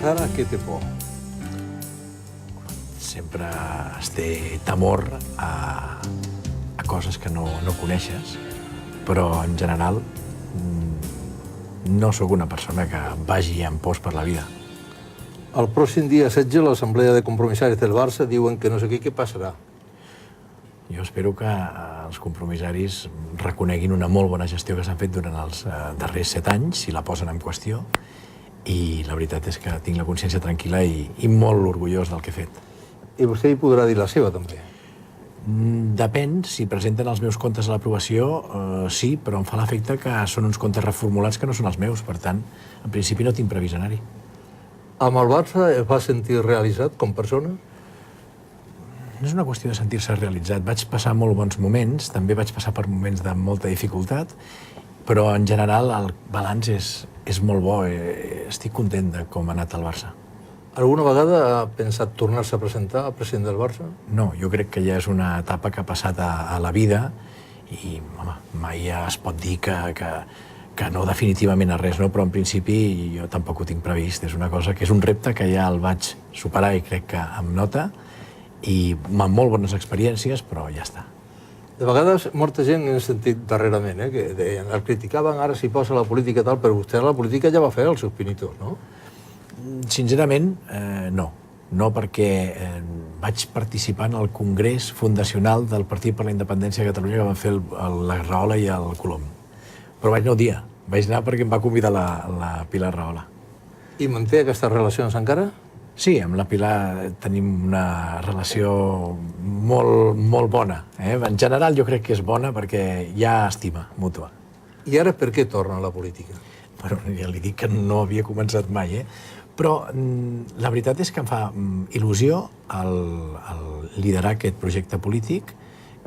empezar, ¿a qué te por? Sempre es té temor a coses que no coneixes, però en general no sóc una persona que vagi amb pors per la vida. El pròxim dia 16, l'Assemblea de Compromissaris del Barça diuen que no sé què passarà. Jo espero que els compromissaris reconeguin una molt bona gestió que s'han fet durant els darrers 7 anys, si la posen en qüestió, i la veritat és que tinc la consciència tranquil·la i molt orgullós del que he fet. I vostè hi podrà dir la seva, també. Depèn, si presenten els meus comptes a l'aprovació, sí, però em fa l'efecte que són uns comptes reformulats que no són els meus, per tant, en principi no tinc previst anar-hi. Amb el Barça es va sentir realitzat com persona? No és una qüestió de sentir-se realitzat. Vaig passar molt bons moments, també vaig passar per moments de molta dificultat, però en general el balanç és molt bo. Estic content de com ha anat el Barça. Alguna vegada ha pensat tornar-se a presentar a president del Barça? No, jo crec que ja és una etapa que ha passat a la vida i, home, mai es pot dir que no definitivament a res, no? Però en principi jo tampoc ho tinc previst. És una cosa que és un repte que ja el vaig superar i crec que em nota, i amb molt bones experiències, però ja està. De vegades, molta gent hem sentit darrerament, que deien, el criticaven, ara s'hi posa la política i tal, però vostè a la política ja va fer els seus pinitos, no? Sincerament, no. No, perquè vaig participar en el Congrés Fundacional del Partit per la Independència de Catalunya que van fer la Rahola i el Colom. Però vaig anar un dia. Vaig anar perquè em va convidar la Pilar Rahola. I manté aquestes relacions encara? Sí, amb la Pilar tenim una relació molt bona. En general jo crec que és bona perquè hi ha estima mútua. I ara per què torna a la política? Bueno, ja li dic que no havia començat mai, però la veritat és que em fa il·lusió el liderar aquest projecte polític,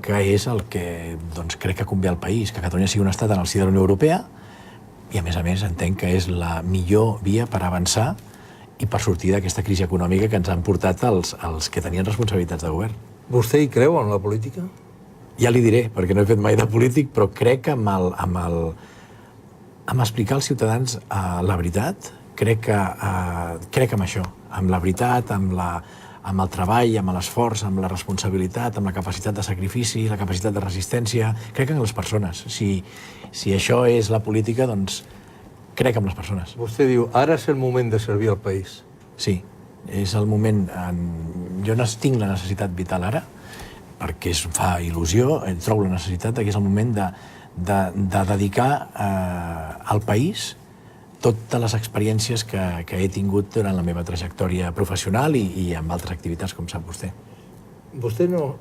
que és el que crec que convé al país, que Catalunya sigui un estat en el si de la Unió Europea, i a més entenc que és la millor via per avançar i per sortir d'aquesta crisi econòmica que ens han portat els que tenien responsabilitats de govern. Vostè hi creu en la política? Ja li diré, perquè no he fet mai de polític, però crec que amb explicar als ciutadans la veritat, crec en això, amb la veritat, amb el treball, amb l'esforç, amb la responsabilitat, amb la capacitat de sacrifici, la capacitat de resistència, crec en les persones. Si això és la política, doncs crec en les persones. Vostè diu, ara és el moment de servir al país. Sí, és el moment. Jo no tinc la necessitat vital ara, perquè em fa il·lusió, trobo la necessitat que és el moment de dedicar al país totes les experiències que he tingut durant la meva trajectòria professional i amb altres activitats, com sap vostè. Vostè no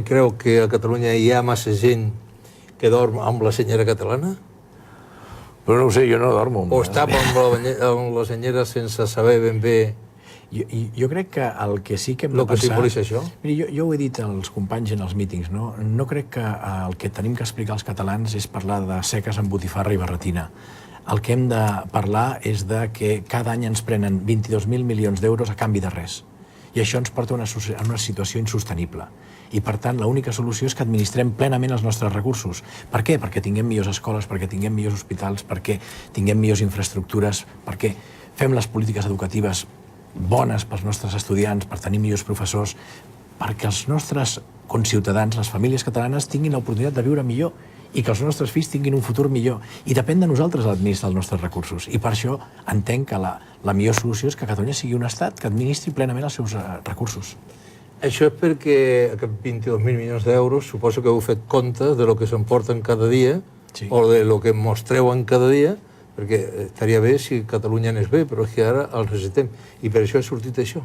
creu que a Catalunya hi ha massa gent que dorm amb la senyera catalana? Però no ho sé, jo no dormo. O està amb la senyera sense saber ben bé... Jo crec que el que sí que hem de pensar... El que simbolitza això? Miri, jo ho he dit als companys en els mítings, no? No crec que el que tenim que explicar als catalans és parlar de seques amb botifarra i barretina. El que hem de parlar és que cada any ens prenen 22.000 milions d'euros a canvi de res. I això ens porta a una situació insostenible. I, per tant, l'única solució és que administrem plenament els nostres recursos. Per què? Perquè tinguem millors escoles, perquè tinguem millors hospitals, perquè tinguem millors infraestructures, perquè fem les polítiques educatives bones pels nostres estudiants, per tenir millors professors, perquè els nostres conciutadans, les famílies catalanes, tinguin l'oportunitat de viure millor i que els nostres fills tinguin un futur millor. I depèn de nosaltres administrar els nostres recursos. I per això entenc que la millor solució és que Catalunya sigui un estat que administri plenament els seus recursos. Això és perquè aquests 22.000 milions d'euros suposo que heu fet compte de lo que s'emporten cada dia o de lo que mostreu en cada dia, perquè estaria bé si Catalunya anés bé, però és que ara el necessitem. I per això ha sortit això.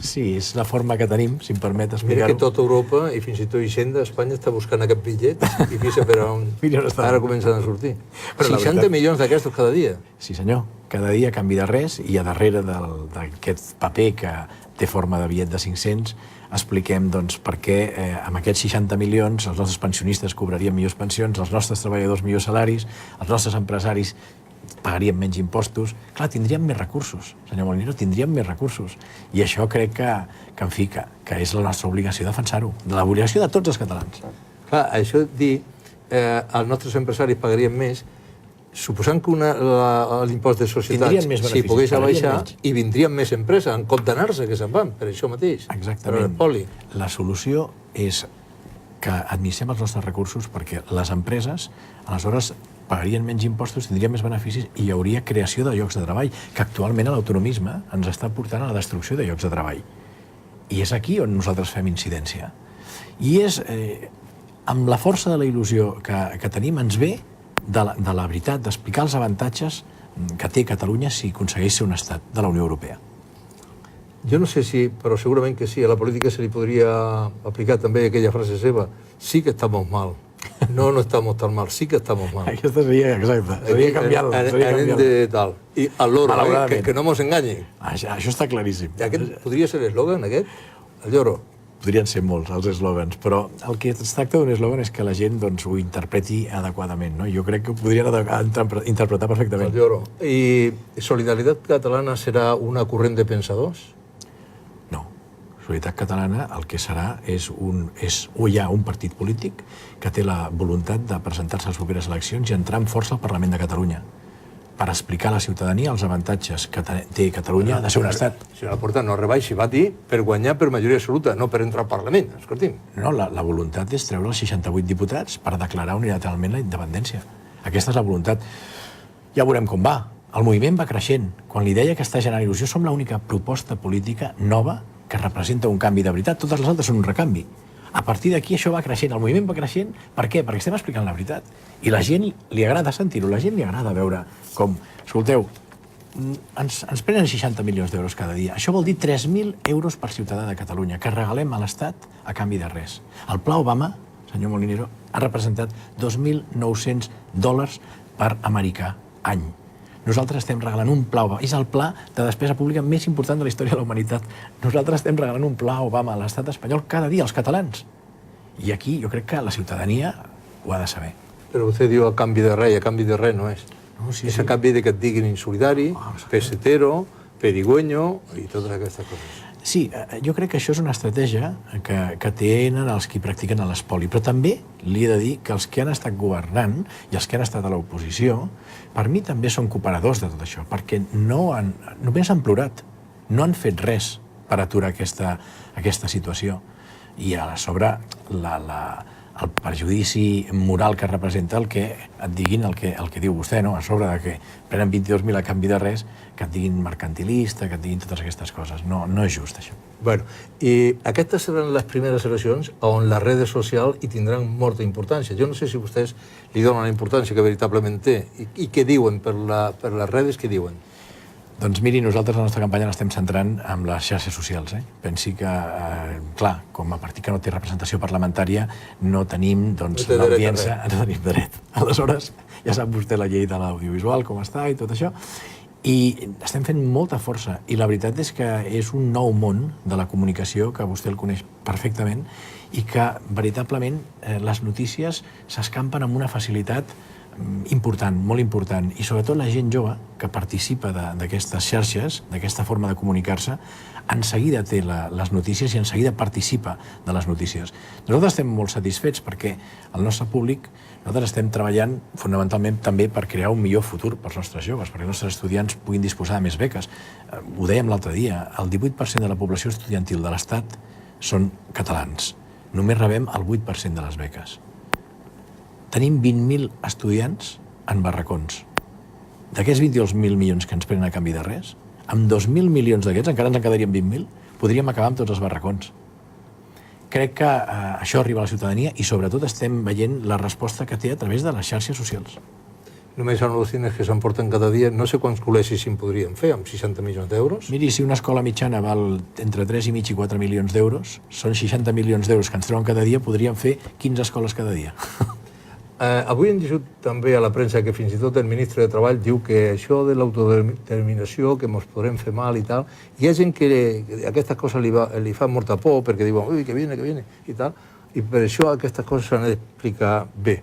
Sí, és la forma que tenim, si em permet explicar-ho. Mira que tota Europa, i fins i tot Hisenda, Espanya, està buscant aquest bitllet i fixa per on ara comencen a sortir. 60 milions d'aquestos cada dia. Sí, senyor. Cada dia canvi de res i a darrere d'aquest paper que té forma de bitllet de 500 expliquem per què amb aquests 60 milions els nostres pensionistes cobrarien millors pensions, els nostres treballadors millors salaris, els nostres empresaris pagarien menys impostos. Clar, tindríem més recursos, senyor Molinero, tindríem més recursos. I això crec que és la nostra obligació defensar-ho, l'obligació de tots els catalans. Clar, això dir els nostres empresaris pagarien més suposant que l'impost de societats s'hi pogués abaixar i vindrien més empreses, en compte d'anar-se, que se'n van, per això mateix. Exactament. La solució és que administrem els nostres recursos perquè les empreses, aleshores, pagarien menys impostos, tindrien més beneficis i hi hauria creació de llocs de treball, que actualment l'autonomisme ens està portant a la destrucció de llocs de treball. I és aquí on nosaltres fem incidència. I és, amb la força de la il·lusió que tenim, ens ve de la veritat, d'explicar els avantatges que té Catalunya si aconsegueix ser un estat de la Unió Europea. Jo no sé si, però segurament que sí, a la política se li podria aplicar també aquella frase seva, sí que estamos mal. No estamos tan mal, sí que estamos mal. Aquesta seria, exacte, seria canviar-la. Anem de tal. I al loro, que no mos enganyin. Això està claríssim. Aquest podria ser l'eslògan, aquest? El lloro. Podrien ser molts, els eslògans, però el que es tracta d'un eslògan és que la gent ho interpreti adequadament, no? Jo crec que ho podrien interpretar perfectament. El lloro. I Solidaritat Catalana serà una corrent de pensadors? No. Solidaritat Catalana el que serà és hi ha un partit polític que té la voluntat de presentar-se a les properes eleccions i entrar amb força al Parlament de Catalunya per explicar a la ciutadania els avantatges que té Catalunya de ser un estat. Senyora Porta, no rebaixi, va dir per guanyar per majoria absoluta, no per entrar al Parlament, escolti'm. No, la voluntat és treure els 68 diputats per declarar unilateralment la independència. Aquesta és la voluntat. Ja veurem com va. El moviment va creixent. Quan li deia que està generant il·lusió, som l'única proposta política nova que representa un canvi de veritat. Totes les altres són un recanvi. A partir d'aquí això va creixent, el moviment va creixent. Per què? Perquè estem explicant la veritat. I la gent li agrada sentir-ho, la gent li agrada veure com, escolteu, ens prenen 60 milions d'euros cada dia. Això vol dir 3.000 euros per ciutadà de Catalunya, que regalem a l'Estat a canvi de res. El Pla Obama, senyor Molinero, ha representat $2.900 per americà any. Nosaltres estem regalant un pla Obama. És el pla de despesa pública més important de la història de la humanitat. Nosaltres estem regalant un pla Obama a l'estat espanyol cada dia, als catalans. I aquí jo crec que la ciutadania ho ha de saber. Però vostè diu a canvi de res, i a canvi de res no és. No, sí, és a canvi de que et diguin insolidari, pesetero, pedigüeño i totes aquestes coses. Sí, jo crec que això és una estratègia que tenen els que practiquen l'espoli, però també li he de dir que els que han estat governant i els que han estat a l'oposició, per mi també són cooperadors de tot això, perquè només han plorat, no han fet res per aturar aquesta situació. I a sobre el perjudici moral que representa el que et diguin el que diu vostè, no? A sobre de que prenen 22.000 a canvi de res, que et diguin mercantilista, que et diguin totes aquestes coses. No és just, això. Bueno, i aquestes seran les primeres eleccions on les redes socials hi tindran molta importància. Jo no sé si vostès li donen la importància que veritablement té i què diuen per les redes, què diuen? Doncs miri, nosaltres la nostra campanya l'estem centrant en les xarxes socials. Pensi que, clar, com a partit que no té representació parlamentària, no tenim l'audiència, no tenim dret. Aleshores, ja sap vostè la llei de l'audiovisual, com està i tot això, i estem fent molta força. I la veritat és que és un nou món de la comunicació que vostè el coneix perfectament i que, veritablement, les notícies s'escampen amb una facilitat important, molt important, i sobretot la gent jove que participa d'aquestes xarxes, d'aquesta forma de comunicar-se, en seguida té les notícies i en seguida participa de les notícies. Nosaltres estem molt satisfets perquè el nostre públic, nosaltres estem treballant fonamentalment també per crear un millor futur pels nostres joves, perquè els nostres estudiants puguin disposar de més beques. Ho dèiem l'altre dia, el 18% de la població estudiantil de l'Estat són catalans. Només rebem el 8% de les beques. Tenim 20.000 estudiants en barracons. D'aquests 22.000 milions que ens prenen a canvi de res, amb 2.000 milions d'aquests, encara ens en quedarien 20.000, podríem acabar amb tots els barracons. Crec que això arriba a la ciutadania i sobretot estem veient la resposta que té a través de les xarxes socials. Només en els cines que s'emporten cada dia, no sé quants col·legis s'hi podrien fer, amb 60 milions d'euros. Miri, si una escola mitjana val entre 3,5 i 4 milions d'euros, són 60 milions d'euros que ens treuen cada dia, podríem fer 15 escoles cada dia. Avui hem llegit també a la premsa que fins i tot el ministre de Treball diu que això de l'autodeterminació, que ens podrem fer mal i tal, hi ha gent que aquestes coses li fa molta por perquè diuen, ui, que viene, i tal, i per això aquestes coses s'han d'explicar bé.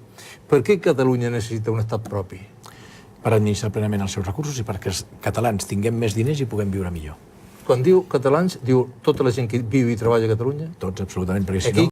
Per què Catalunya necessita un estat propi? Per administrar plenament els seus recursos i perquè els catalans tinguem més diners i puguem viure millor. Quan diu catalans, diu tota la gent que viu i treballa a Catalunya? Tots, absolutament, perquè si no...